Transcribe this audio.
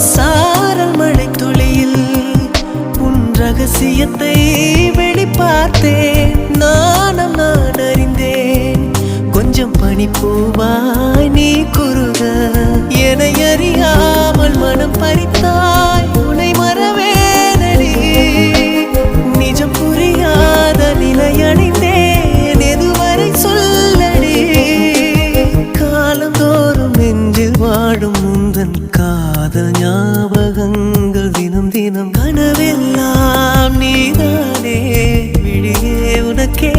சாரல் மழை துளியில் உன் ரகசியத்தை வெளிப்பார்த்தேன். நானும் நான் அறிந்தேன். கொஞ்சம் பனிப்பூவாய் நீ குறுக என்னை அறியாமல் மனம் பறித்தாய். உன்னை மறவேனடி நிஜம் புரியாத நிலையடைந்தேன். எதுவரை சொல்லடி காலந்தோறும் நெஞ்சில் வாடும் முந்தன் காதல் ஞாபகங்கள் தினம் தினம் கனவெல்லாம் நீதானே விழியே உனக்கே